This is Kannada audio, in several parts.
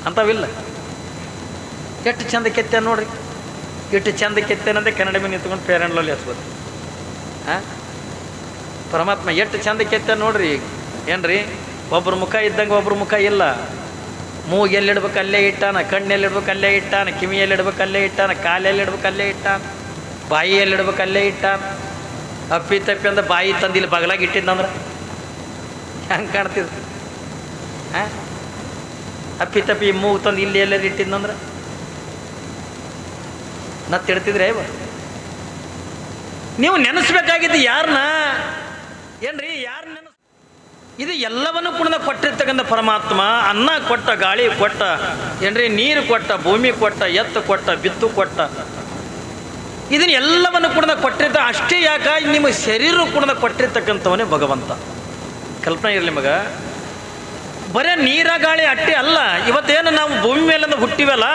ಅಂಥವಿಲ್ಲ. ಎಷ್ಟು ಚಂದ ಕೆತ್ತೆ ನೋಡ್ರಿ, ಎಷ್ಟು ಚಂದ ಕೆತ್ತೇನಂದ್ರೆ ಕನ್ನಡ ಮೇಲೆ ನಿಂತ್ಕೊಂಡು ಪೇರೆಂಡ್ಲಲ್ಲಿ ಹಚ್ಬೋದು. ಪರಮಾತ್ಮ ಎಷ್ಟು ಚಂದ ಕೆತ್ತೆ ನೋಡ್ರಿ. ಏನ್ರಿ, ಒಬ್ರ ಮುಖ ಇದ್ದಂಗೆ ಒಬ್ರ ಮುಖ ಇಲ್ಲ. ಮೂಗು ಎಲ್ಲಿಡ್ಬೇಕು ಅಲ್ಲೇ ಇಟ್ಟಾನ, ಕಣ್ಣು ಎಲ್ಲಿಡ್ಬೇಕು ಅಲ್ಲೇ ಇಟ್ಟಾನ, ಕಿವಿ ಎಲ್ಲಿಡ್ಬೇಕು ಅಲ್ಲೇ ಇಟ್ಟಾನ, ಕಾಲು ಎಲ್ಲಿಡ್ಬೇಕು ಅಲ್ಲೇ ಇಟ್ಟಾನ, ಬಾಯಿ ಎಲ್ಲಿಡ್ಬೇಕು ಅಲ್ಲೇ ಇಟ್ಟಾನ. ಅಪ್ಪಿ ತಪ್ಪಿ ಅಂದ್ರೆ ಬಾಯಿ ತಂದಿಲ್ಲಿ ಬಗಲಾಗಿ ಇಟ್ಟಿದ್ದಂದ್ರೆ ಹೆಂಗೆ ಕಾಣ್ತಿದ್ರು? ಅಪ್ಪಿ ತಪ್ಪಿ ಮೂಗು ತಂದು ಇಲ್ಲಿ ಎಲ್ಲರೂ ಇಟ್ಟಿದ್ದಂದ್ರೆ ನಾ ತಿಳ್ತಿದ್ರೆ ನೀವು ನೆನೆಸ್ಬೇಕಾಗಿದ್ದು ಯಾರನ್ನ? ಏನ್ರಿ, ಯಾರು ಇದು ಎಲ್ಲವನ್ನು ಕೂಡ ಕೊಟ್ಟಿರ್ತಕ್ಕಂಥ ಪರಮಾತ್ಮ. ಅನ್ನ ಕೊಟ್ಟ, ಗಾಳಿ ಕೊಟ್ಟ, ಏನ್ರಿ, ನೀರು ಕೊಟ್ಟ, ಭೂಮಿ ಕೊಟ್ಟ, ಎತ್ತು ಕೊಟ್ಟ, ಬಿತ್ತು ಕೊಟ್ಟ. ಇದನ್ನ ಎಲ್ಲವನ್ನು ಕೂಡ ಕೊಟ್ಟಿರ್ತ. ಅಷ್ಟೇ ಯಾಕ, ನಿಮ್ಮ ಶರೀರ ಕೂಡ ಕೊಟ್ಟಿರ್ತಕ್ಕಂಥವನೇ ಭಗವಂತ. ಕಲ್ಪನೆ ಇರಲಿ ಮಗ, ಬರೇ ನೀರ ಗಾಳಿ ಅಟ್ಟೆ ಅಲ್ಲ. ಇವತ್ತೇನು ನಾವು ಭೂಮಿ ಮೇಲಿಂದ ಹುಟ್ಟಿವಲ್ಲ,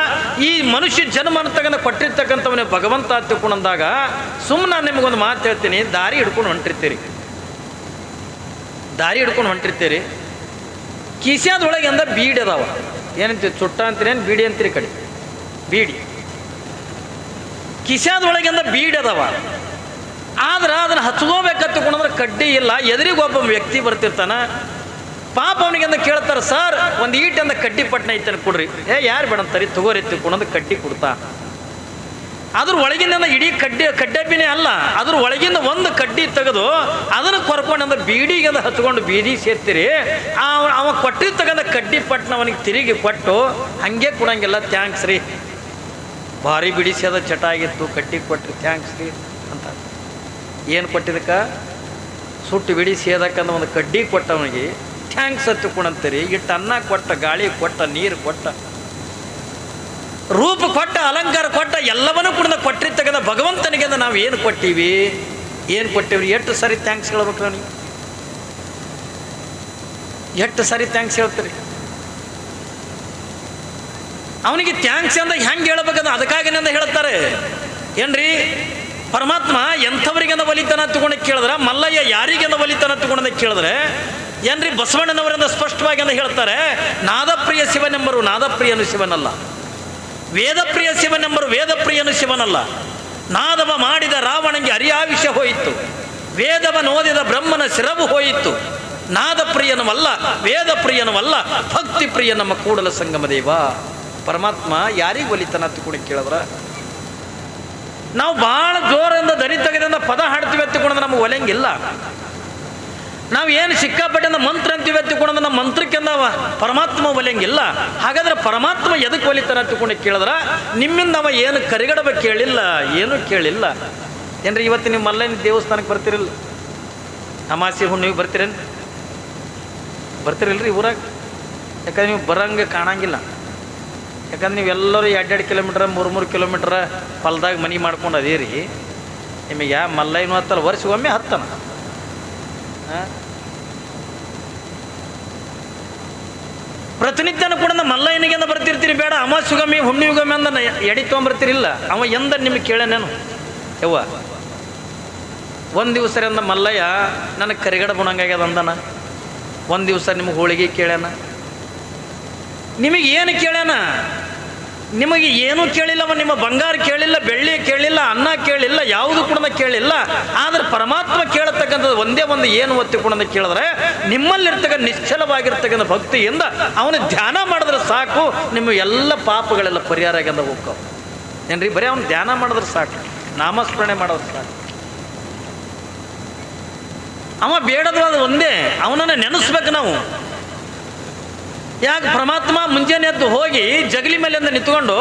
ಈ ಮನುಷ್ಯ ಜನ್ಮ ಅಂತಕ್ಕಂಥ ಕೊಟ್ಟಿರ್ತಕ್ಕಂಥವನೇ ಭಗವಂತ ತಿಳ್ಕೊಂಡಂದಾಗ ಸುಮ್ಮನೆ ನಾನು ನಿಮಗೊಂದು ಮಾತು ಹೇಳ್ತೀನಿ. ದಾರಿ ಹಿಡ್ಕೊಂಡು ಹೊಂಟಿರ್ತೀರಿ, ಕಿಸ್ಯಾದೊಳಗೆ ಅಂದ ಬೀಡಿ ಅದಾವ. ಏನಂತೀವಿ, ಚುಟ್ಟ ಅಂತೀರೇನು ಬೀಡಿ ಅಂತೀರಿ? ಕಡೆ ಬೀಡಿ ಕಿಸ್ಯಾದೊಳಗೆ ಅಂದ ಬೀಡಿ ಅದಾವ. ಆದ್ರೆ ಅದನ್ನು ಹಚ್ಕೋಬೇಕಂತಕೊಂಡ್ರೆ ಕಡ್ಡಿ ಇಲ್ಲ. ಎದುರಿಗೆ ಒಬ್ಬ ವ್ಯಕ್ತಿ ಬರ್ತಿರ್ತಾನ, ಪಾಪ ಅವನಿಗೆ ಅಂದ ಕೇಳ್ತಾರೆ, ಸರ್ ಒಂದು ಈಟಂದ ಕಡ್ಡಿ ಪಟ್ನ ಐತನ ಕೊಡ್ರಿ. ಯಾರು ಬೇಡಂತಾರಿ, ತಗೋರಿ ತಿಳ್ಕೊಂಡಂದು ಕಡ್ಡಿ ಕೊಡ್ತಾ. ಅದ್ರ ಒಳಗಿಂದ ಇಡೀ ಕಡ್ಡಬ್ಬಿನೇ ಅಲ್ಲ, ಅದ್ರ ಒಳಗಿಂದ ಒಂದು ಕಡ್ಡಿ ತೆಗೆದು ಅದನ್ನು ಕೊರ್ಕೊಂಡು ಅಂದ್ರೆ ಬೀಡಿಗೆ ಹಚ್ಕೊಂಡು ಬೀದಿ ಸೇರ್ತೀರಿ. ಅವ ಕೊಟ್ಟಿರ್ತಕ್ಕಂಥ ಕಡ್ಡಿ ಪಟ್ನ ಅವನಿಗೆ ತಿರುಗಿ ಕೊಟ್ಟು ಹಂಗೆ ಕೊಡಂಗಿಲ್ಲ, ಥ್ಯಾಂಕ್ಸ್ ರೀ, ಭಾರಿ ಬಿಡಿಸ್ಯದ ಚಟ ಆಗಿತ್ತು, ಕಡ್ಡಿ ಕೊಟ್ರಿ, ಥ್ಯಾಂಕ್ಸ್ ರೀ ಅಂತ. ಏನು ಕೊಟ್ಟಿದ್ದಕ್ಕ? ಸುಟ್ಟು ಬಿಡಿಸಿಯದಕ್ಕಂದ ಒಂದು ಕಡ್ಡಿ ಕೊಟ್ಟವನಿಗೆ ಥ್ಯಾಂಕ್ಸ್ ಹತ್ತುಕೊಂಡಂತೀರಿ. ಇಟ್ಟು ಅನ್ನ ಕೊಟ್ಟ, ಗಾಳಿ ಕೊಟ್ಟ, ನೀರು ಕೊಟ್ಟ, ರೂಪ ಕೊಟ್ಟ, ಅಲಂಕಾರ ಕೊಟ್ಟ, ಎಲ್ಲವನ್ನೂ ಕೂಡ ಕೊಟ್ಟಿರ್ತಕ್ಕಂಥ ಭಗವಂತನಿಗೆ ನಾವು ಏನು ಕೊಟ್ಟಿವಿ? ಎಷ್ಟು ಸರಿ ಥ್ಯಾಂಕ್ಸ್ ಹೇಳ್ಬೇಕು ನನಗೆ? ಎಷ್ಟು ಸರಿ ಥ್ಯಾಂಕ್ಸ್ ಹೇಳ್ತೀರಿ? ಅವನಿಗೆ ಥ್ಯಾಂಕ್ಸ್ ಅಂದ ಹೆಂಗೆ ಹೇಳ್ಬೇಕಂದ್ರೆ ಅದಕ್ಕಾಗಿನಿಂದ ಹೇಳ್ತಾರೆ. ಏನ್ರಿ, ಪರಮಾತ್ಮ ಎಂಥವರಿಗೆಂದ ಒಲಿತನ ತಗೊಂಡು ಕೇಳಿದ್ರೆ, ಮಲ್ಲಯ್ಯ ಯಾರಿಗೆಂದ ಒಲಿತನ ತಗೊಂಡ ಕೇಳಿದ್ರೆ, ಏನ್ರಿ, ಬಸವಣ್ಣನವರಿಂದ ಸ್ಪಷ್ಟವಾಗಿ ಅಂತ ಹೇಳ್ತಾರೆ, ನಾದಪ್ರಿಯ ಶಿವನೆಂಬರು ನಾದಪ್ರಿಯನು ಶಿವನಲ್ಲ, ವೇದಪ್ರಿಯ ಶಿವನೆಂಬರು ವೇದಪ್ರಿಯನು ಶಿವನಲ್ಲ. ನಾದವ ಮಾಡಿದ ರಾವಣನಿಗೆ ಅರಿಯಾವಿಷ ಹೋಯಿತು, ವೇದವನ್ನು ಓದಿದ ಬ್ರಹ್ಮನ ಶಿರವು ಹೋಯಿತು. ನಾದಪ್ರಿಯನವಲ್ಲ, ವೇದಪ್ರಿಯನವಲ್ಲ, ಭಕ್ತಿ ಪ್ರಿಯ ನಮ್ಮ ಕೂಡಲ ಸಂಗಮ ದೇವ. ಪರಮಾತ್ಮ ಯಾರಿಗೆ ಒಲಿತನ ತಗೊಂಡು ಕೇಳಿದ್ರೆ, ನಾವು ಭಾಳ ಜೋರಿಂದ ದನಿ ತೆಗೆದಿಂದ ಪದ ಹಾಡ್ತೀವಿ ಎತ್ತಿಕೊಂಡ್ರೆ ನಮಗೆ ಒಲೆಂಗಿಲ್ಲ. ನಾವು ಏನು ಸಿಕ್ಕಾಪಟ್ಟೆಯಿಂದ ಮಂತ್ರ ಅಂತೀವಿ ಎತ್ತಿಕೊಂಡ್ರೆ ನಮ್ಮ ಮಂತ್ರಕ್ಕೆ ಪರಮಾತ್ಮ ಒಲೆಂಗಿಲ್ಲ. ಹಾಗಾದ್ರೆ ಪರಮಾತ್ಮ ಎದಕ್ಕೆ ಒಲಿತಾನ ಎತ್ತಿಕೊಂಡು ಕೇಳಿದ್ರೆ, ನಿಮ್ಮಿಂದ ಅವ ಏನು ಕರಿಗಡಬೇಕು ಕೇಳಿಲ್ಲ, ಏನೂ ಕೇಳಿಲ್ಲ. ಏನ್ರಿ, ಇವತ್ತು ನೀವು ಮಲ್ಲಯ್ಯನ ದೇವಸ್ಥಾನಕ್ಕೆ ಬರ್ತಿರಲ್ಲ, ಅಮಾಸೆ ಹುಣ್ಣಿಗೆ ಬರ್ತಿರಲ್ರಿ ಊರಾಗ? ಯಾಕಂದ್ರೆ ನೀವು ಬರಂಗೆ ಕಾಣಂಗಿಲ್ಲ. ಯಾಕಂದ್ರೆ ನೀವೆಲ್ಲರೂ 2-2 ಕಿಲೋಮೀಟ್ರ್ 3-3 ಕಿಲೋಮೀಟ್ರ್ ಹೊಲ್ದಾಗ ಮನೆ ಮಾಡ್ಕೊಂಡು ಅದೇರಿ. ನಿಮಗೆ ಯಾ ಮಲ್ಲಯ್ಯನೂ ಹತ್ತಲ್ಲ, ವರ್ಷಗೊಮ್ಮೆ ಹತ್ತನ. ಪ್ರತಿನಿತ್ಯನೂ ಕೂಡ ಮಲ್ಲಯ್ಯನಿಗೆ ಅಂದ ಬರ್ತಿರ್ತೀರಿ. ಬೇಡ ಅಮಾವಾಸ್ಯಗೊಮ್ಮೆ ಹುಣ್ಣಿಮೆಗೊಮ್ಮೆ ಅಂದ ಎಡಿ ತೊಗೊಂಬರ್ತೀರಿಲ್ಲ. ಅವ ಎಂದ ನಿಮಗೆ ಕೇಳೇನೇನು? ಯವ್ವ, ಒಂದು ದಿವಸ ಅಂದ ಮಲ್ಲಯ್ಯ ನನಗೆ ಕರಿಗಡ ಬುಣಂಗಾಗ್ಯದ ಅಂದನ. ಒಂದು ದಿವಸ ನಿಮಗೆ ಹೋಳಿಗೆ ಕೇಳ್ಯಾನ. ನಿಮಗೆ ಏನು ಕೇಳ್ಯಾನ? ನಿಮಗೆ ಏನೂ ಕೇಳಿಲ್ಲವ. ನಿಮ್ಮ ಬಂಗಾರ ಕೇಳಿಲ್ಲ, ಬೆಳ್ಳಿ ಕೇಳಿಲ್ಲ, ಅನ್ನ ಕೇಳಿಲ್ಲ, ಯಾವುದು ಕೂಡ ಕೇಳಿಲ್ಲ. ಆದರೆ ಪರಮಾತ್ಮ ಕೇಳತಕ್ಕಂಥದ್ದು ಒಂದೇ ಒಂದು ಏನು ಒತ್ತಿಕೊಂಡ ಕೇಳಿದ್ರೆ, ನಿಮ್ಮಲ್ಲಿರ್ತಕ್ಕಂಥ ನಿಶ್ಚಲವಾಗಿರ್ತಕ್ಕಂಥ ಭಕ್ತಿಯಿಂದ ಅವನು ಧ್ಯಾನ ಮಾಡಿದ್ರೆ ಸಾಕು, ನಿಮ್ಮ ಎಲ್ಲ ಪಾಪಗಳೆಲ್ಲ ಪರಿಹಾರ ಆಗ್ಯಂದ ಹೋಗ್ತಾವ. ಏನ್ರಿ, ಬರೀ ಅವನು ಧ್ಯಾನ ಮಾಡಿದ್ರೆ ಸಾಕು, ನಾಮಸ್ಮರಣೆ ಮಾಡೋದು ಸಾಕು. ಅವ ಬೇಡದು ಅದು ಒಂದೇ, ಅವನನ್ನು ನೆನೆಸ್ಬೇಕು ನಾವು. ಯಾಕೆ? ಪರಮಾತ್ಮ ಮುಂಜಾನೆ ಎದ್ದು ಹೋಗಿ ಜಗಲಿ ಮೇಲಿಂದ ನಿಂತ್ಕೊಂಡು,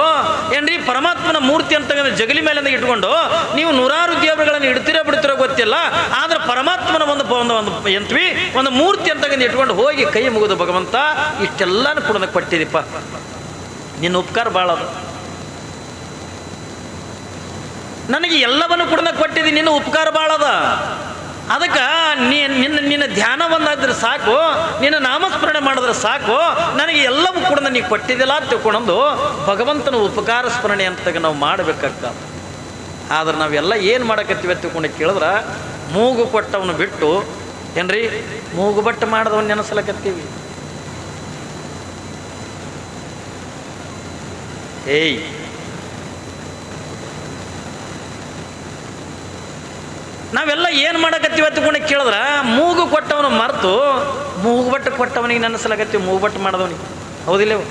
ಏನ್ರಿ, ಪರಮಾತ್ಮನ ಮೂರ್ತಿ ಅಂತ ಜಗಲಿ ಮೇಲಿಂದ ಇಟ್ಕೊಂಡು ನೀವು 100 ದೇವರುಗಳನ್ನು ಇಡ್ತಿರೋ ಬಿಡ್ತಿರೋ ಗೊತ್ತಿಲ್ಲ. ಆದ್ರೆ ಪರಮಾತ್ಮನ ಒಂದು ಮೂರ್ತಿ ಅಂತ ಇಟ್ಕೊಂಡು ಹೋಗಿ ಕೈ ಮುಗಿದು, ಭಗವಂತ ಇಷ್ಟೆಲ್ಲಾನು ಕೂಡ ಕೊಟ್ಟಿದ್ದೀಪ್ಪ, ನಿನ್ನ ಉಪಕಾರ ಭಾಳ ಅದು, ನನಗೆ ಎಲ್ಲವನ್ನು ಕೂಡ ಕೊಟ್ಟಿದ್ದೀನಿ, ನಿನ್ನ ಉಪಕಾರ ಭಾಳ ಅದ. ಅದಕ್ಕೆ ನಿನ್ನ ಧ್ಯಾನ ಬಂದಾದ್ರೆ ಸಾಕು, ನಿನ್ನ ನಾಮಸ್ಮರಣೆ ಮಾಡಿದ್ರೆ ಸಾಕು, ನನಗೆ ಎಲ್ಲವೂ ಕೂಡ ನೀನು ಕೊಟ್ಟಿದ್ದಿಲ್ಲ ಅಂತ ತಿಳ್ಕೊಂಡು ಭಗವಂತನ ಉಪಕಾರ ಸ್ಮರಣೆ ಅಂತ ನಾವು ಮಾಡಬೇಕಾಗ್ತದೆ. ಆದ್ರೆ ನಾವೆಲ್ಲ ಏನು ಮಾಡಕತ್ತೀವಿ ಅಂತ ತಿಳ್ಕೊಂಡು ಕೇಳಿದ್ರೆ, ಮೂಗು ಕೊಟ್ಟವನು ಬಿಟ್ಟು, ಏನ್ರಿ, ಮೂಗು ಬಟ್ಟು ಮಾಡಿದವನು ನೆನೆಸಲಕತ್ತೀವಿ. ಏಯ್ ನಾವೆಲ್ಲ ಏನು ಮಾಡಕತ್ತೀವಿ ಹತ್ಕೊಂಡು ಕೇಳಿದ್ರೆ ಮೂಗು ಕೊಟ್ಟವನು ಮರೆತು ಮೂಗು ಬಟ್ಟು ಕೊಟ್ಟವನಿಗೆ ನೆನೆಸಲಾಗತ್ತೀವಿ, ಮೂಗು ಬಟ್ಟು ಮಾಡಿದವನಿಗೆ. ಹೌದಿಲ್ಲವು?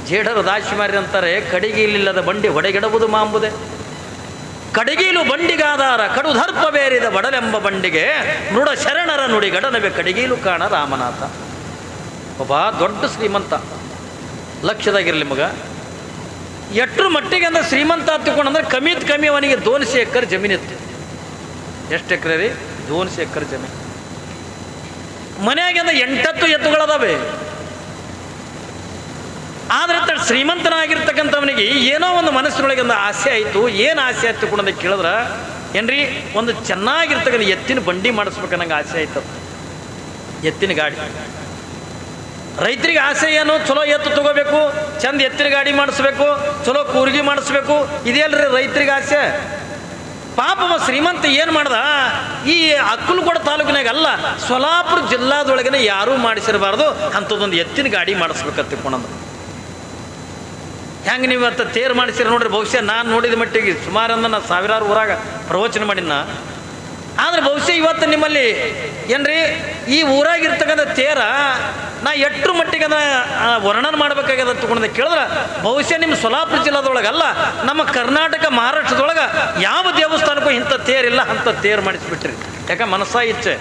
ಜೇಡರು ದಾಶಿಮಾರಿ ಅಂತಾರೆ, ಕಡಿಗೀಲಿಲ್ಲದ ಬಂಡಿ ಹೊಡೆಗೆಡಬಹುದು ಮಾಂಬುದೆ. ಕಡಿಗೀಲು ಬಂಡಿಗಾದಾರ ಕಡುದರ್ಪ ಬೇರಿದ ಬಡಲೆಂಬ ಬಂಡಿಗೆ ಮೃಡ ಶರಣರ ನುಡಿ ಗಡನವೇ ಕಡಿಗೀಲು ಕಾಣ ರಾಮನಾಥ. ಒಬ್ಬ ದೊಡ್ಡ ಶ್ರೀಮಂತ, ಲಕ್ಷದಾಗಿರಲಿ ಮಗ. ಎಟ್ರ ಮಟ್ಟಿಗೆ ಅಂದ್ರೆ ಶ್ರೀಮಂತ ಹತ್ತುಕೊಂಡಂದ್ರೆ ಕಮ್ಮಿ ಅವನಿಗೆ 200 ಎಕರೆ ಜಮೀನಿತ್ತು. ಎಷ್ಟು ಎಕರೆ ರೀ? 200 ಎಕರೆ ಜಮೀನು. ಮನೆಯಾಗಿಂದ 8 ಎತ್ತುಗಳದಾವೆ. ಆದರೆ ಶ್ರೀಮಂತನಾಗಿರ್ತಕ್ಕಂಥವನಿಗೆ ಏನೋ ಒಂದು ಮನಸ್ಸಿನೊಳಗೆ ಒಂದು ಆಸೆ ಆಯಿತು. ಏನು ಆಸೆ ಆಯ್ತು ಕೂಡ ಕೇಳಿದ್ರೆ, ಏನ್ರಿ, ಒಂದು ಚೆನ್ನಾಗಿರ್ತಕ್ಕಂಥ ಎತ್ತಿನ ಬಂಡಿ ಮಾಡಿಸ್ಬೇಕನ್ನಂಗೆ ಆಸೆ ಆಯ್ತದ. ಎತ್ತಿನ ಗಾಡಿ. ರೈತರಿಗೆ ಆಸೆ ಏನು? ಚಲೋ ಎತ್ತು ತಗೋಬೇಕು, ಚಂದ ಎತ್ತಿನ ಗಾಡಿ ಮಾಡಿಸ್ಬೇಕು, ಚಲೋ ಕೂರ್ಗಿ ಮಾಡಿಸ್ಬೇಕು, ಇದೆಯಲ್ರಿ ರೈತರಿಗೆ ಆಸೆ. ಪಾಪ ಶ್ರೀಮಂತ ಏನು ಮಾಡ್ದ, ಈ ಅಕ್ಕಲಕೋಟ ತಾಲೂಕಿನಾಗ ಅಲ್ಲ, ಸೊಲ್ಲಾಪುರ ಜಿಲ್ಲಾದೊಳಗನೆ ಯಾರೂ ಮಾಡಿಸಿರಬಾರ್ದು ಅಂಥದ್ದೊಂದು ಎತ್ತಿನ ಗಾಡಿ ಮಾಡಿಸ್ಬೇಕಂತಿಕೊಂಡಂದು. ಹೆಂಗೆ ನೀವು ಇವತ್ತು ತೇರು ಮಾಡಿಸಿರ ನೋಡ್ರಿ. ಬಹುಶಃ ನಾನು ನೋಡಿದ ಮಟ್ಟಿಗೆ ಸುಮಾರನ್ನ ನಾನು ಸಾವಿರಾರು ಊರಾಗ ಪ್ರವಚನ ಮಾಡಿನ. ಆದರೆ ಬಹುಶಃ ಇವತ್ತು ನಿಮ್ಮಲ್ಲಿ ಏನ್ರಿ ಈ ಊರಾಗಿರ್ತಕ್ಕಂಥ ತೇರ ನಾ ಎಟ್ರ ಮಟ್ಟಿಗೆ ವರ್ಣನೆ ಮಾಡ್ಬೇಕಾಗ್ಯದ ತಗೊಂಡು ಕೇಳಿದ್ರೆ, ಬಹುಶಃ ನಿಮ್ಮ ಸೊಲ್ಲಾಪುರ ಜಿಲ್ಲಾದೊಳಗಲ್ಲ, ನಮ್ಮ ಕರ್ನಾಟಕ ಮಹಾರಾಷ್ಟ್ರದೊಳಗೆ ಯಾವ ದೇವಸ್ಥಾನಕ್ಕೂ ಇಂಥ ತೇರಿಲ್ಲ, ಅಂಥ ತೇರು ಮಾಡಿಸ್ಬಿಟ್ರಿ. ಯಾಕೆ ಮನಸ್ಸಾ ಇಚ್ಛೆ.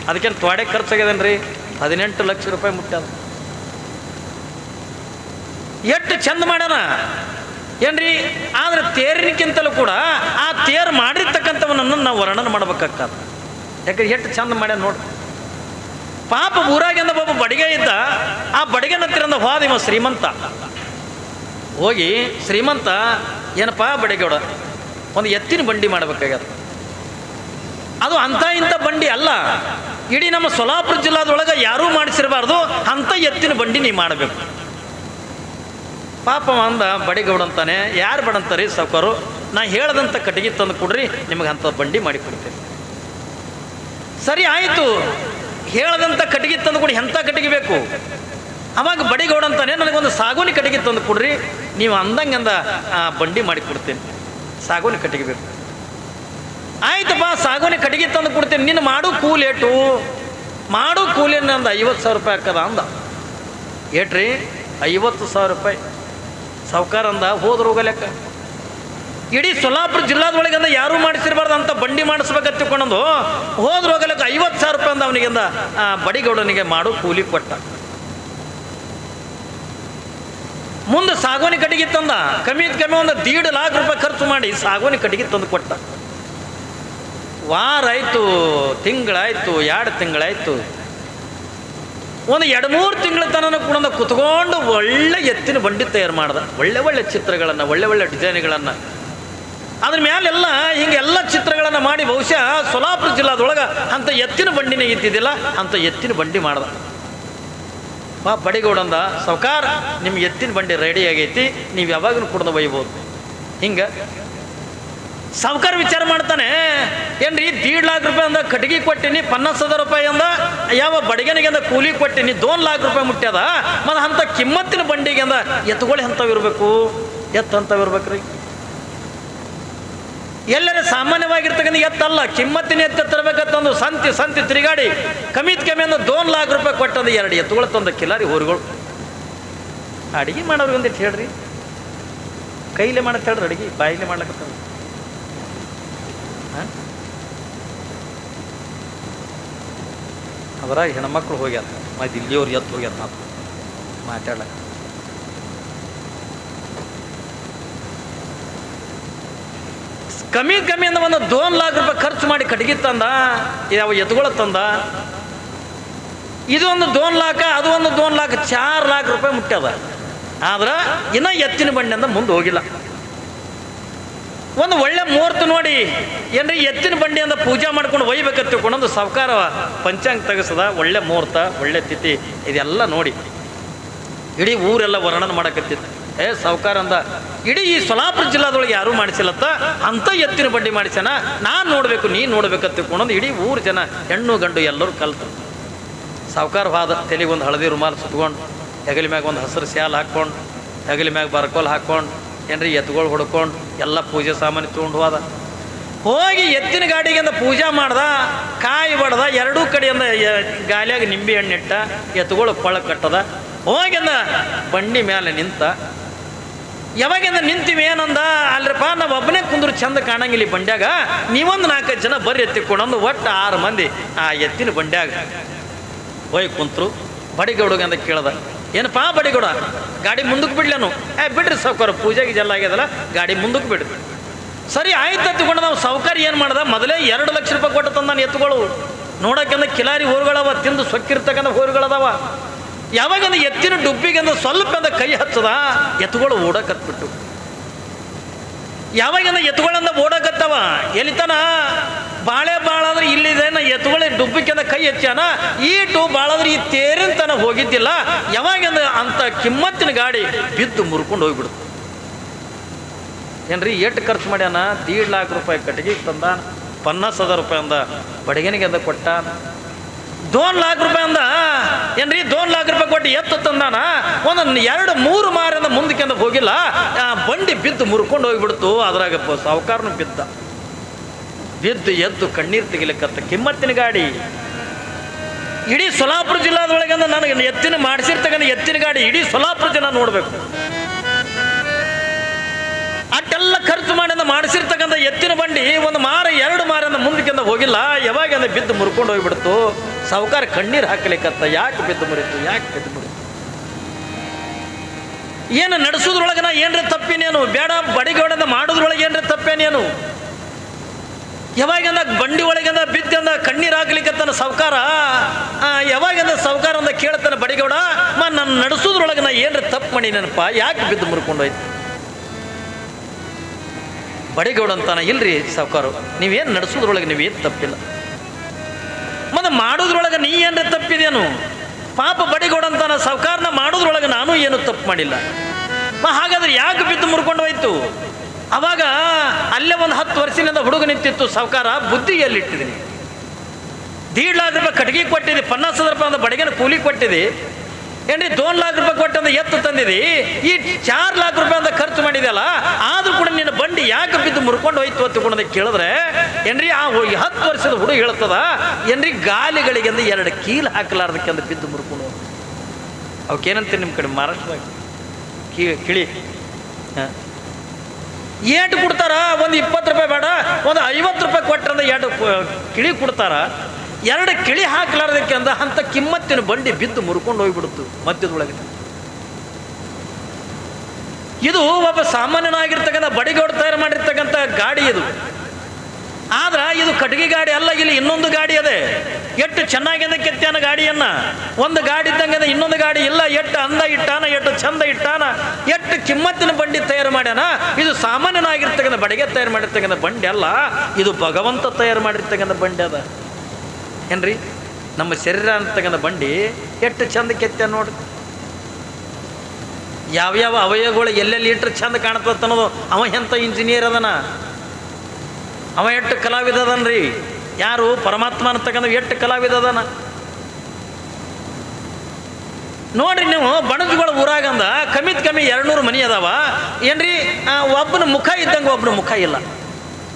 ಅದಕ್ಕೇನು ತೊಡೆ ಖರ್ಚಾಗ್ಯದೇನ್ರಿ? 18 ಲಕ್ಷ ರೂಪಾಯಿ ಮುಟ್ಟ್ಯದ. ಎಷ್ಟು ಚಂದ ಮಾಡ್ಯಾನ ಏನ್ರಿ. ಆದರೆ ತೇರಿನಕ್ಕಿಂತಲೂ ಕೂಡ ಆ ತೇರು ಮಾಡಿರ್ತಕ್ಕಂಥವನನ್ನು ನಾವು ವರ್ಣನೆ ಮಾಡ್ಬೇಕಾಗ್ತದೆ. ಯಾಕಂದ್ರೆ ಎಷ್ಟು ಚಂದ ಮಾಡ್ಯಾನ ನೋಡಿ. ಪಾಪ ಊರಾಗಿಂದ ಒಬ್ಬ ಬಡಿಗೆ ಇದ್ದ. ಆ ಬಡಿಗೆನ ಹತ್ತಿರಂದ ಹೋದ ಇವ ಶ್ರೀಮಂತ. ಹೋಗಿ ಶ್ರೀಮಂತ, ಏನಪ್ಪ ಬಡಿಗೌಡ, ಒಂದು ಎತ್ತಿನ ಬಂಡಿ ಮಾಡ್ಬೇಕಾಗ್ಯದ. ಅದು ಅಂಥ ಇಂಥ ಬಂಡಿ ಅಲ್ಲ, ಇಡೀ ನಮ್ಮ ಸೊಲ್ಲಾಪುರ ಜಿಲ್ಲಾದೊಳಗೆ ಯಾರೂ ಮಾಡಿಸಿರಬಾರ್ದು ಅಂಥ ಎತ್ತಿನ ಬಂಡಿ ನೀವು ಮಾಡಬೇಕು. ಪಾಪ ಅಂದ ಬಡಿಗೌಡ ಅಂತಾನೆ, ಯಾರು ಬಡಂತಾರೆ ಸಾವುಕಾರು, ನಾ ಹೇಳ್ದಂಥ ಕಟ್ಟಿಗೆ ತಂದು ಕೊಡ್ರಿ, ನಿಮಗೆ ಅಂಥ ಬಂಡಿ ಮಾಡಿ ಕೊಡ್ತೇನೆ. ಸರಿ ಆಯಿತು, ಹೇಳ್ದಂಥ ಕಟ್ಟಿಗೆ ತಂದು ಕೊಡಿ. ಎಂಥ ಕಟ್ಟಿಗೆ ಬೇಕು? ಅವಾಗ ಬಡಿಗೌಡ ಅಂತಾನೆ, ನನಗೊಂದು ಸಾಗೋನಿ ಕಟ್ಟಿಗೆ ತಂದು ಕೊಡ್ರಿ, ನೀವು ಅಂದಂಗಂದ ಬಂಡಿ ಮಾಡಿ ಕೊಡ್ತೇನೆ. ಸಾಗೋನಿ ಕಟ್ಟಿಗೆ ಬೇಕು. ಆಯ್ತಪ್ಪ, ಸಾಗೋನಿ ಕಟ್ಟಿಗೆ ತಂದು ಕೊಡ್ತೇನೆ, ನಿನ್ನ ಮಾಡು ಕೂಲಿ ಏಟು? ಮಾಡು ಕೂಲಿಯನ್ನು ಅಂದ 50,000 ರೂಪಾಯಿ ಹಾಕದ ಅಂದ. ಏಟ್ರಿ? 50,000 ರೂಪಾಯಿ. ಸಾವುಕಾರ ಅಂದ, ಹೋದ್ರ ಹೋಗೋ ಲೆಕ್ಕ. ಇಡೀ ಸೊಲ್ಲಾಪುರ ಜಿಲ್ಲಾದೊಳಗಿಂದ ಯಾರೂ ಮಾಡಿಸಿರಬಾರ್ದು ಅಂತ ಬಂಡಿ ಮಾಡಿಸ್ಬೇಕಂತಿಕೊಂಡಂದು ಹೋದ್ರ ಹೋಗೋ ಲೆಕ್ಕ 50,000 ರೂಪಾಯಿ ಅಂದ ಅವನಿಗಿಂದ ಬಡಿಗೌಡನಿಗೆ ಮಾಡು ಕೂಲಿ ಕೊಟ್ಟ. ಮುಂದೆ ಸಾಗೋನಿ ಕಟ್ಟಿಗೆ ತಂದ. ಕಮ್ಮಿ ಒಂದು 1.5 ಲಕ್ಷ ರೂಪಾಯಿ ಖರ್ಚು ಮಾಡಿ ಸಾಗೋನಿ ಕಟ್ಟಿಗೆ ತಂದು ಕೊಟ್ಟ. ವಾರ ಆಯಿತು, ತಿಂಗಳಾಯಿತು, 2 ತಿಂಗಳಾಯಿತು, ಒಂದು 2-3 ತಿಂಗಳ ತನಕ ಕೂಡ ಕುತ್ಕೊಂಡು ಒಳ್ಳೆ ಎತ್ತಿನ ಬಂಡಿ ತಯಾರು ಮಾಡ್ದ. ಒಳ್ಳೆ ಚಿತ್ರಗಳನ್ನು, ಒಳ್ಳೆ ಡಿಸೈನ್ಗಳನ್ನು, ಅದ್ರ ಮೇಲೆಲ್ಲ ಹಿಂಗೆಲ್ಲ ಚಿತ್ರಗಳನ್ನು ಮಾಡಿ ಬಹುಶಃ ಸೊಲ್ಲಾಪುರ ಜಿಲ್ಲಾದೊಳಗೆ ಅಂಥ ಎತ್ತಿನ ಬಂಡಿನೇ ಇದ್ದಿದ್ದಿಲ್ಲ, ಅಂಥ ಎತ್ತಿನ ಬಂಡಿ ಮಾಡ್ದ. ಬಡಿಗೌಡಂದ, ಸಾವುಕಾರ ನಿಮ್ಗೆ ಎತ್ತಿನ ಬಂಡಿ ರೆಡಿ ಆಗೈತಿ, ನೀವು ಯಾವಾಗಲೂ ಕುಡ್ದು ಒಯ್ಬೋದು. ಹಿಂಗೆ ಸಾವುಕಾರ ವಿಚಾರ ಮಾಡ್ತಾನೆ, ಏನ್ರಿ 1.5 ಲಕ್ಷ ರೂಪಾಯಿ ಅಂದ ಕಟ್ಟಿಗೆ ಕೊಟ್ಟಿನಿ, 50,000 ರೂಪಾಯಿ ಅಂದ ಯಾವ ಬಡಿಗೆನಿಗೆ ಅಂದ ಕೂಲಿ ಕೊಟ್ಟಿನಿ, 2 ಲಕ್ಷ ರೂಪಾಯಿ ಮುಟ್ಟ್ಯದ. ಮತ್ತು ಅಂಥ ಕಿಮ್ಮತ್ತಿನ ಬಂಡಿಗೆ ಅಂದ ಎತ್ತುಗಳು ಎಂಥವು ಇರಬೇಕು? ಎತ್ತಂಥವು ಇರ್ಬೇಕ್ರಿ. ಎಲ್ಲರೇ ಸಾಮಾನ್ಯವಾಗಿರ್ತಕ್ಕಂಥ ಎತ್ತಲ್ಲ, ಕಿಮ್ಮತ್ತಿನ ಎತ್ತ ತರಬೇಕಂತಂದು ಸಂತಿ ತಿರುಗಾಡಿ ಕಮ್ಮಿ ಅಂದ 2 ಲಕ್ಷ ರೂಪಾಯಿ ಕೊಟ್ಟಂದು 2 ಎತ್ತುಗಳು ತಂದ ಕಿಲಾರಿ ಹೋರಿಗಳು. ಅಡಿಗೆ ಮಾಡೋರು ಒಂದಿಟ್ಟು ಹೇಳ್ರಿ, ಕೈಲೇ ಮಾಡತ್ತೆ ಹೇಳ್ರಿ, ಅಡಿಗೆ ಬಾಯಿಲೆ ಮಾಡ್ಲಕತ್ತ. ಅದರಾಗ ಹೆಣ್ಮಕ್ಳು ಹೋಗ್ಯಾರ, ಮತ್ತು ಇಲ್ಲಿಯವ್ರು ಎತ್ತು ಹೋಗ್ಯಾರ ಮಾತಾಡ್ಲಕ್ಕ. ಕಮ್ಮಿ ಅಂದ ಒಂದು 2 ಲಕ್ಷ ರೂಪಾಯಿ ಖರ್ಚು ಮಾಡಿ ಕಟ್ಟಿಗೆ ತಂದ, ಯಾವ ಎತ್ತುಗಳ ತಂದ. ಇದು ಒಂದು 2 ಲಕ್ಷ, ಅದು ಒಂದು 2 ಲಕ್ಷ, 4 ಲಕ್ಷ ರೂಪಾಯಿ ಮುಟ್ಟ್ಯದ. ಆದ್ರೆ ಇನ್ನೂ ಎತ್ತಿನ ಬಂಡಿಯಿಂದ ಮುಂದೆ ಹೋಗಿಲ್ಲ. ಒಂದು ಒಳ್ಳೆ ಮುಹೂರ್ತ ನೋಡಿ ಏನ್ರಿ ಎತ್ತಿನ ಬಂಡಿಯಿಂದ ಪೂಜೆ ಮಾಡ್ಕೊಂಡು ಒಯ್ಬೇಕಂತ ತಿಳ್ಕೊಂಡೊಂದು ಸಾವುಕಾರ ಪಂಚಾಂಗ ತೆಗೆಸದ. ಒಳ್ಳೆ ಮುಹೂರ್ತ, ಒಳ್ಳೆ ತಿಥಿ, ಇದೆಲ್ಲ ನೋಡಿ ಇಡೀ ಊರೆಲ್ಲ ವರ್ಣನೆ ಮಾಡಕತ್ತಿತ್ತು. ಸಾವುಕಾರ ಅಂದ, ಇಡೀ ಈ ಸೊಲ್ಲಾಪುರ ಜಿಲ್ಲಾದೊಳಗೆ ಯಾರೂ ಮಾಡಿಸಿಲ್ಲತ್ತ, ಅಂಥ ಎತ್ತಿನ ಬಂಡಿ ಮಾಡಿಸ್ಯಾನ, ನಾನು ನೋಡಬೇಕು, ನೀನು ನೋಡ್ಬೇಕಂತ ತಿಳ್ಕೊಂಡೊಂದು ಇಡೀ ಊರು ಜನ ಹೆಣ್ಣು ಗಂಡು ಎಲ್ಲರೂ ಕಲ್ತರು. ಸಾವುಕಾರ ಹೋದ, ತಲೆಗೆ ಒಂದು ಹಳದಿ ರುಮಾಲು ಸುತ್ಕೊಂಡು, ಹೆಗಲಿ ಮ್ಯಾಗ ಒಂದು ಹಸಿರು ಸ್ಯಾಲ್ ಹಾಕ್ಕೊಂಡು, ಹೆಗಲ ಮ್ಯಾಗ ಬರ್ಕೋಲ್ ಹಾಕ್ಕೊಂಡು ಏನ್ರಿ ಎತ್ತುಗಳು ಹೊಡ್ಕೊಂಡು ಎಲ್ಲ ಪೂಜೆ ಸಾಮಾನು ತೊಗೊಂಡು ಹೋದ. ಹೋಗಿ ಎತ್ತಿನ ಗಾಡಿಗಿಂದ ಪೂಜೆ ಮಾಡ್ದ, ಕಾಯಿ ಬಡ್ದ, ಎರಡೂ ಕಡೆಯಿಂದ ಗಾಲಿಯಾಗ ನಿಂಬೆ ಹಣ್ಣಿಟ್ಟ, ಎತ್ತುಗಳು ಕೊಳ್ಳ ಕಟ್ಟದ. ಹೋಗಿಂದ ಬಂಡಿ ಮೇಲೆ ನಿಂತ. ಯಾವಾಗಿಂದ ನಿಂತೀವಿ ಏನಂದ, ಅಲ್ರಪ್ಪ ನಾವು ಒಬ್ಬನೇ ಕುಂದ್ರು ಚಂದ ಕಾಣಂಗಿಲ್ಲ ಈ ಬಂಡ್ಯಾಗ, ನೀವೊಂದು 4-5 ಜನ ಬರ್ರಿ ಎತ್ತಿಕೊಂಡಂದು ಒಟ್ಟು 6 ಮಂದಿ ಆ ಎತ್ತಿನ ಬಂಡ್ಯಾಗ ಹೋಗಿ ಕುಂತ್ರು. ಬಡಿಗೌಡಗೆ ಅಂತ ಕೇಳ್ದ, ಏನಪ್ಪಾ ಬಡಿಗೌಡ ಗಾಡಿ ಮುಂದಕ್ಕೆ ಬಿಡ್ಲೇನು? ಬಿಡ್ರಿ ಸಾವ್ಕಾರ, ಪೂಜೆಗೆ ಜಲ್ಲ ಆಗ್ಯದಲ್ಲ, ಗಾಡಿ ಮುಂದಕ್ಕೆ ಬಿಡ್ರಿ. ಸರಿ ಆಯ್ತು ಎತ್ತುಕೊಂಡು ನಾವು ಸಾವ್ಕಾರ ಏನು ಮಾಡ್ದ, ಮೊದಲೇ 2 ಲಕ್ಷ ರೂಪಾಯಿ ಕೊಟ್ಟು ತಂದಾನ ಎತ್ತುಗಳು. ನೋಡೋಕೆಂದ ಕಿಲಾರಿ ಹೋರುಗಳವ, ತಿಂದು ಸೊಕ್ಕಿರ್ತಕ್ಕಂಥ ಹೋರುಗಳದಾವ. ಯಾವಾಗಂದ ಎತ್ತಿನ ಡುಬ್ಬಿಗೆಂದ ಸ್ವಲ್ಪ ಅಂದ ಕೈ ಹಚ್ಚದ, ಎತ್ತುಗಳು ಓಡಕತ್ಬಿಟ್ಟು. ಯಾವಾಗಿಂದ ಎತ್ತುಗಳಿಂದ ಓಡಕತ್ತವ, ಎಲ್ಲಿತನ ಬಾಳೆ ಬಾಳಾದ್ರೆ ಇಲ್ಲಿದೇನ ಎತ್ತುಗಳ ಡುಬ್ಬಿಕೆಂದ ಕೈ ಹಚ್ಚಾನ, ಈಟು ಬಾಳಾದ್ರೆ ಈ ತೇರಿನ ತನ ಹೋಗಿದ್ದಿಲ್ಲ. ಯಾವಾಗಿಂದ ಅಂತ ಕಿಮ್ಮತ್ತಿನ ಗಾಡಿ ಬಿದ್ದು ಮುರ್ಕೊಂಡು ಹೋಗ್ಬಿಡ್ತು. ಏನ್ರಿ ಎಷ್ಟು ಖರ್ಚು ಮಾಡ್ಯಾನ? 1.5 लाख ರೂಪಾಯಿ ಕಟ್ಟಿಗೆ ತಂದ, 50,000 ರೂಪಾಯಿ ಅಂದ ಬಡಗನಿಗೆ ಅಂದ ಕೊಟ್ಟ. 2 लाख ರೂಪಾಯಿ ಅಂದ ಏನ್ರಿ 2 लाख ರೂಪಾಯಿ ಕೊಟ್ಟು ಎತ್ತು ತಂದಾನ. ಒಂದು 2-3 ಮಾರಿಂದ ಮುಂದಕ್ಕೆ ಅಂದ ಹೋಗಿಲ್ಲ, ಬಂಡಿ ಬಿದ್ದು ಮುರ್ಕೊಂಡು ಹೋಗಿಬಿಡ್ತು. ಅದ್ರಾಗ ಸಾವುಕಾರನು ಬಿದ್ದು ಎದ್ದು ಕಣ್ಣೀರು ತೆಗಿಲಿಕ್ಕತ್ತ. ಕಿಮ್ಮತ್ತಿನ ಗಾಡಿ ಇಡೀ ಸೊಲ್ಲಾಪುರ ಜಿಲ್ಲಾದೊಳಗೆ ನನಗೆ ಎತ್ತಿನ ಮಾಡಿಸಿರ್ತಕ್ಕಂಥ ಎತ್ತಿನ ಗಾಡಿ ಇಡೀ ಸೊಲ್ಲಾಪುರ ಜನ ನೋಡ್ಬೇಕು. ಅಟ್ಟೆಲ್ಲ ಖರ್ಚು ಮಾಡಿ ಮಾಡಿಸಿರ್ತಕ್ಕಂಥ ಎತ್ತಿನ ಬಂಡಿ 1 ಮಾರ 2 ಮಾರಿಂದ ಮುಂದಕ್ಕಿಂದ ಹೋಗಿಲ್ಲ. ಯಾವಾಗ ಬಿದ್ದು ಮುರ್ಕೊಂಡು ಹೋಗ್ಬಿಡ್ತು. ಸಾವುಕಾರ ಕಣ್ಣೀರು ಹಾಕಲಿಕ್ಕತ್ತ. ಯಾಕೆ ಬಿದ್ದು ಮುರಿತು? ಏನು ನಡೆಸೋದ್ರೊಳಗೆ ನಾ ಏನ್ರ ತಪ್ಪಿನೇನು? ಬೇಡ, ಬಡಿಗೌಡಂದ ಮಾಡೋದ್ರೊಳಗೆ ಏನ್ರ ತಪ್ಪೇನೇನು? ಯಾವಾಗಿಂದ ಬಂಡಿ ಒಳಗಿಂದ ಬಿದ್ದಂದ ಕಣ್ಣೀರು ಹಾಕ್ಲಿಕ್ಕತ್ತಾನ ಸಾವುಕಾರ. ಯಾವಾಗಿಂದ ಸಾವುಕಾರ ಅಂದ ಕೇಳ್ತಾನೆ ಬಡಿಗೌಡ, ನನ್ನ ನಡೆಸೋದ್ರೊಳಗೆ ನಾ ಏನ್ರ ತಪ್ಪು ಮಾಡಿ ನೆನಪ, ಯಾಕೆ ಬಿದ್ದು ಮುರ್ಕೊಂಡು ಹೋಯ್ತು? ಬಡಿಗೌಡ ಅಂತಾನ, ಇಲ್ರಿ ಸಾವುಕಾರು, ನೀವೇನು ನಡೆಸೋದ್ರೊಳಗೆ ನೀವೇನು ತಪ್ಪಿಲ್ಲ, ಮತ್ತೆ ಮಾಡೋದ್ರೊಳಗೆ ನೀ ಏನ್ರ ತಪ್ಪಿದೇನು? ಪಾಪ ಬಡಿಗೌಡ ಅಂತಾನ, ಸಾವುಕಾರನ ಮಾಡೋದ್ರೊಳಗೆ ನಾನು ಏನು ತಪ್ಪು ಮಾಡಿಲ್ಲ. ಹಾಗಾದ್ರೆ ಯಾಕೆ ಬಿದ್ದು ಮುರ್ಕೊಂಡು ಹೋಯ್ತು? ಅವಾಗ ಅಲ್ಲೇ ಒಂದು 10 ವರ್ಷದಿಂದ ಹುಡುಗ ನಿಂತಿತ್ತು. ಸಾವುಕಾರ ಬುದ್ಧಿ ಎಲ್ಲಿಟ್ಟಿದ್ದೀನಿ? 1.5 लाख ರೂಪಾಯಿ ಕಟ್ಟಿಗೆ ಕೊಟ್ಟಿದ್ದೆ, 50,000 ರೂಪಾಯಿ ಅಂದ ಬಡಗಿನ ಕೂಲಿ ಕೊಟ್ಟಿದ್ದೆ, ಏನ್ರಿ 2 लाख ರೂಪಾಯಿ ಕೊಟ್ಟಂದ ಎತ್ತು ತಂದಿದಿ, ಈ 4 लाख ರೂಪಾಯಿ ಅಂತ ಖರ್ಚು ಮಾಡಿದೆಯಲ್ಲ, ಆದ್ರೂ ಕೂಡ ನಿನ್ನ ಬಂಡಿ ಯಾಕೆ ಬಿದ್ದು ಮುರ್ಕೊಂಡು ಹೋಯ್ತು ಅಂತ ಕೇಳಿದ್ರೆ ಏನ್ರಿ ಆ 10 ವರ್ಷದ ಹುಡುಗ ಹೇಳ್ತದ, ಏನ್ರಿ ಗಾಲಿಗಳಿಗೆ 2 ಕೀಲು ಹಾಕಲಾರ್ದಕ್ಕೆ ಅಂದ ಬಿದ್ದು ಮುರ್ಕೊಂಡು ಹೋಗ. ಅವಕ್ಕೇನಂತೀರಿ ನಿಮ್ಮ ಕಡೆ ಮಹಾರಾಷ್ಟ್ರದಾಗ? ಕಿಳಿ ಏಟು ಕೊಡ್ತಾರ? ಒಂದು 20 ರೂಪಾಯಿ ಬೇಡ, ಒಂದು 50 ರೂಪಾಯಿ ಕೊಟ್ಟರಂದ 2 ಕಿಳಿ ಕೊಡ್ತಾರ. 2 ಕಿಳಿ ಹಾಕ್ಲಾರ್ದಕ್ಕೆ ಅಂತ ಕಿಮ್ಮತ್ತಿನ ಬಂಡಿ ಬಿದ್ದು ಮುರ್ಕೊಂಡು ಹೋಗ್ಬಿಡುತ್ತು ಮಧ್ಯದೊಳಗೆ. ಇದು ಒಬ್ಬ ಸಾಮಾನ್ಯನಾಗಿರ್ತಕ್ಕಂಥ ಬಡಿಗೌಡ ತಯಾರು ಮಾಡಿರ್ತಕ್ಕಂಥ ಗಾಡಿ ಇದು. ಆದ್ರೆ ಇದು ಕಟ್ಟಿಗೆ ಗಾಡಿ ಅಲ್ಲ, ಇಲ್ಲಿ ಇನ್ನೊಂದು ಗಾಡಿ ಅದೇ. ಎಷ್ಟು ಚೆನ್ನಾಗಿಂದ ಕೆತ್ತಾನ ಗಾಡಿಯನ್ನ. ಒಂದು ಗಾಡಿ ಇದ್ದಂಗೆ ಇನ್ನೊಂದು ಗಾಡಿ ಇಲ್ಲ. ಎಷ್ಟು ಅಂದ ಇಟ್ಟಾನ, ಎಷ್ಟು ಚಂದ ಇಟ್ಟಾನ, ಎಷ್ಟು ಕಿಮ್ಮತ್ತಿನ ಬಂಡಿ ತಯಾರು ಮಾಡ್ಯಾನ. ಇದು ಸಾಮಾನ್ಯನಾಗಿರ್ತಕ್ಕಂಥ ಬಡಿಗೆ ತಯಾರು ಮಾಡಿರ್ತಕ್ಕಂಥ ಬಂಡಿ ಅಲ್ಲ, ಇದು ಭಗವಂತ ತಯಾರು ಮಾಡಿರ್ತಕ್ಕಂಥ ಬಂಡಿ ಅದ. ಏನ್ರಿ ನಮ್ಮ ಶರೀರ ಅಂತಕ್ಕಂಥ ಬಂಡಿ ಎಷ್ಟು ಚಂದ ಕೆತ್ತಾನ ನೋಡ್ರಿ. ಯಾವ್ಯಾವ ಅವಯವಗಳು ಎಲ್ಲೆಲ್ಲಿ ಇಟ್ಟರೆ ಚಂದ ಕಾಣ್ತದ ಅನ್ನೋದು. ಅವ ಎಂಥ ಇಂಜಿನಿಯರ್ ಅದನ, ಅವ ಎಷ್ಟು ಕಲಾವಿದ ಅದನ್ರಿ. ಯಾರು? ಪರಮಾತ್ಮ ಅಂತಕ್ಕಂಥ ಎಷ್ಟು ಕಲಾವಿದ ಅದನ ನೋಡ್ರಿ. ನೀವು ಬಣಜುಗಳ ಊರಾಗಂದ ಕಮ್ಮಿತ್ ಕಮ್ಮಿ 200 ಮನೆ ಅದಾವ. ಏನ್ರಿ ಒಬ್ಬನ ಮುಖ ಇದ್ದಂಗೆ ಒಬ್ಬನ ಮುಖ ಇಲ್ಲ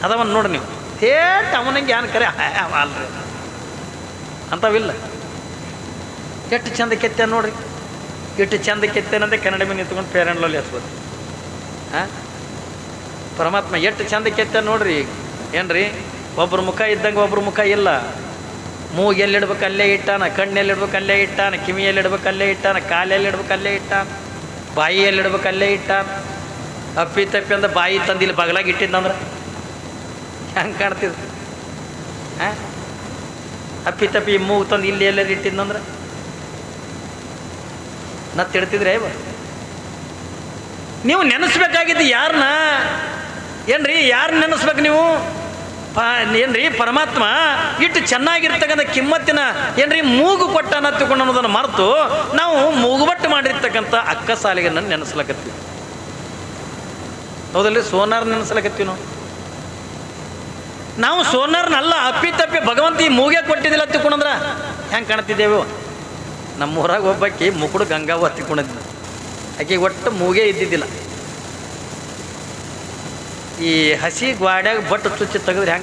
ಅದವನ್ ನೋಡ್ರಿ. ನೀವು ಥೇಟ್ ಅವನಂಗೆ ಏನು ಕರೆ ಅಲ್ರಿ ಅಂಥವಿಲ್ಲ. ಎಷ್ಟು ಚಂದ ಕೆತ್ತೇನೆ ನೋಡ್ರಿ, ಎಷ್ಟು ಚಂದ ಕೆತ್ತೇನಂದ್ರೆ ಕನ್ನಡ ಮೇಲೆ ನಿಂತ್ಕೊಂಡು ಪೇರೆಂಡ್ಲಲ್ಲಿ ಹಚ್ಬೋದು. ಪರಮಾತ್ಮ ಎಷ್ಟು ಚಂದ ಕೆತ್ತೇನೆ ನೋಡ್ರಿ. ಏನ್ರಿ ಒಬ್ಬರ ಮುಖ ಇದ್ದಂಗೆ ಒಬ್ಬರ ಮುಖ ಇಲ್ಲ. ಮೂಗು ಎಲ್ಲಿಡ್ಬೇಕು ಅಲ್ಲೇ ಇಟ್ಟಾನ, ಕಣ್ಣೆಲ್ಲಿಡ್ಬೇಕು ಅಲ್ಲೇ ಇಟ್ಟಾನ, ಕಿವಿಯಲ್ಲಿಡ್ಬೇಕು ಅಲ್ಲೇ ಇಟ್ಟಾನ, ಕಾಲೆಲ್ಲಿಡ್ಬೇಕು ಅಲ್ಲೇ ಇಟ್ಟಾನ, ಬಾಯಿಯಲ್ಲಿಡ್ಬೇಕು ಅಲ್ಲೇ ಇಟ್ಟಾನ. ಅಪ್ಪಿ ತಪ್ಪಿ ಅಂದ್ರೆ ಬಾಯಿ ತಂದಿಲ್ಲಿ ಬಗಲಾಗಿ ಇಟ್ಟಿದ್ದಂದ್ರೆ ಹೆಂಗೆ ಕಾಣ್ತಿದ್? ಅಪ್ಪಿ ತಪ್ಪಿ ಮೂಗು ತಂದು ಇಲ್ಲಿ ಎಲ್ಲರೂ ಇಟ್ಟಿದ್ದಂದ್ರೆ ನಾ ತಿಳ್ತಿದ್ರೆ ನೀವು ನೆನೆಸ್ಬೇಕಾಗಿದ್ದು ಯಾರನ್ನ? ಏನ್ರಿ ಯಾರನ್ನ ನೆನೆಸ್ಬೇಕು ನೀವು? ಏನ್ರಿ ಪರಮಾತ್ಮ ಇಟ್ಟು ಚೆನ್ನಾಗಿರ್ತಕ್ಕಂಥ ಕಿಮ್ಮತ್ತಿನ ಏನ್ರಿ ಮೂಗು ಕೊಟ್ಟನ ತಗೊಂಡು ಅನ್ನೋದನ್ನು ಮರೆತು ನಾವು ಮೂಗುಬಟ್ಟು ಮಾಡಿರ್ತಕ್ಕಂಥ ಅಕ್ಕ ಸಾಲಿಗೆನ ನೆನೆಸ್ಲಕತ್ತೀವಿ. ಹೌದಲ್ರಿ? ಸೋನಾರ್ ನೆನೆಸ್ಲಕತ್ತೀವಿ ನಾವು ಸೋನಾರ್ನಲ್ಲ. ಅಪ್ಪಿ ತಪ್ಪಿ ಭಗವಂತ ಈ ಮೂಗೆ ಕೊಟ್ಟಿದ್ದಿಲ್ಲ ತಿಳ್ಕೊಂಡ್ರ ಹೆಂಗೆ ಕಾಣ್ತಿದ್ದೇವೆ? ನಮ್ಮೂರಾಗ ಒಬ್ಬಾಕಿ ಮುಕುಡು ಗಂಗಾವ ತಿಳ್ಕೊಂಡಿದ್ದ. ಆಕೆಗೆ ಒಟ್ಟು ಮೂಗೇ ಇದ್ದಿದ್ದಿಲ್ಲ. ಈ ಹಸಿ ಗ್ವಾಡ್ಯಾಗ ಬಟ್ಟು ಚುಚ್ಚಿ ತೆಗೆದ್ರೆ ಹೆಂಗೆ